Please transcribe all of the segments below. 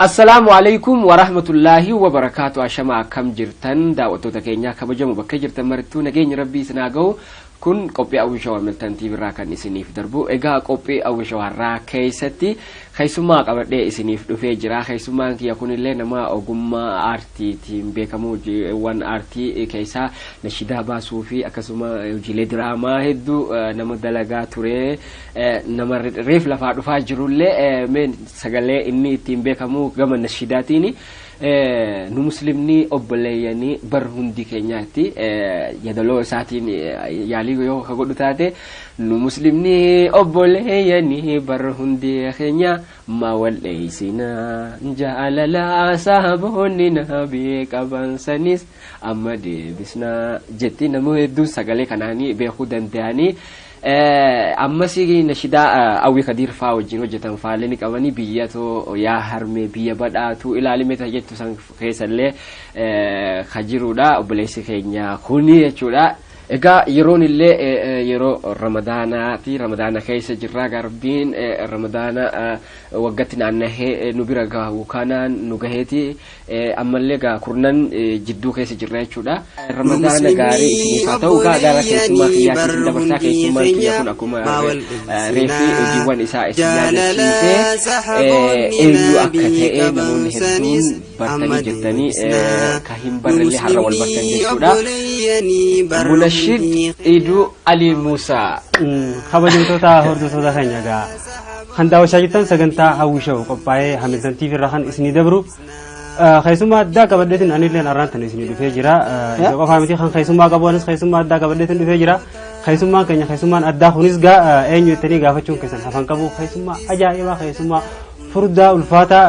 Assalamualaikum warahmatullahi wabarakatuh. Ashama akkam jirtan daawwattoota keenya kabajamoo bakka jirtan marattuu nageenya rabbii isin haa ga'u. Kun qophii awwisha walmaltan TV irraa kan isiniif darbu. Egaa qophii awwisha warraa keessatti keessummaa qabadhee isiniif dhufee jira. Keessummaan kiyya kunillee nama ogummaa aartiitiin beekamu wan aartii keessaa nashidaa baasuu fi akkasuma hojiilee diraamaa hedduu nama dalagaa ture. Nama reef lafaa dhufaa jirullee sagalee inni ittiin beekamu gama nashidaatiin nu muslimni obboleeyyanii bar hundi keenyaatti yadaloo isaatiin yaalii yoo ka godhu taate nu muslimni obboleeyyanii bar hundi keenya ma walleeysina jaalala sahaboonni nabii qaban sanis amma deebisna jetti namoo hedduu sagalee kanaanii beekuu danda'anii ammasi nashida awwi kadir faa wajjin hojjetan faaleni qabani biyyato yaa harme biyya badhaatu ilaalime tajettu san keessallee kajiruudha obboleessi keenya kuni jechuudha. Egaa yeroon illee yeroo ramadaanaati. Ramadaana keessa jirra garbiin ramadaana waggatti naannahee nu bira gahu kanaan nu gaheeti ammallee gaa kurnan jidduu keessa jirra jechuudha. Ramadaana gaarii isiniif haa ta'u gaara keessummaa kiyyaatiin dabarsaa keessummaa kiyya kun akkuma reefii hojiiwwan isaa isin yaadachiisee eenyu akka ta'e namoonni hedduun bartanii jirtanii ka hin barrellee har'a wal bartan jechuudha. Munashid Idu Ali Musa kabajamtoota hordoftoota keenya gaa kan daawwachaa jirtan sagantaa hawwisha qophaa'ee Hamilton TV irraa kan isinii dabru keessummaa addaa qabadheetiin anilleen arraantan isinii dhufee jira. Qofaa miti kan keessummaa qabuunis keessummaa addaa qabadheetiin dhufee jira. Keessummaan keenya keessummaan addaa kunis gaa eenyu jettanii gaafachuun keessan hafan qabu keessummaa ajaa'ibaa keessummaa furdaa ulfaata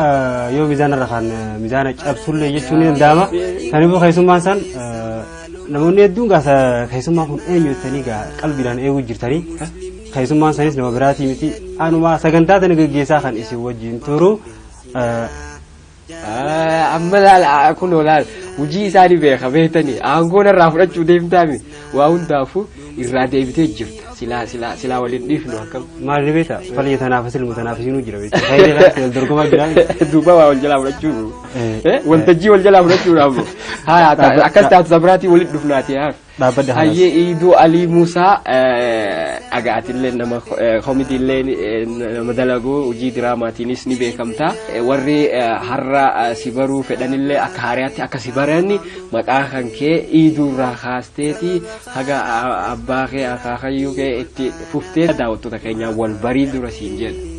yoo miizaana irra kan miizaana cabsullee jechuun ni danda'ama. Kanaafuu keessummaan san namoonni hedduun gaasa keessummaa kun eenyu jettanii gaa qalbiidhaan eeguu jirtanii keessummaan sanis nama biraatii miti anuma sagantaa tana gaggeessaa kan isin wajjin turu amma laal kun laal hojii isaanii beeka beektanii aangoon irraa fudhachuu deemtaami waa hundaafu irraa deebitee jirta sila waliin dhiifnu akkam maal beeta falii tanaafasil mutanaafisiinuu jira beeta fayyadamuu dorgomaa jira duuba waa wal jalaa fudhachuu waltajjii wal jalaa fudhachuudhaaf haa akkas taatu sabiraatii waliin dhufnaati haa hayyee Idu Ali Musa agaatillee nama komidiillee nama dalaguu hojii diraamaatiinis ni beekamta. Warri har'a si baruu fedhanillee akka haariyaatti akka si barani maqaa kan kee Idu irraa kaasteeti haga abbaa kee akaakayyuu kee itti fuftee daawwattoota keenyaa wal barii dura siin jedhu.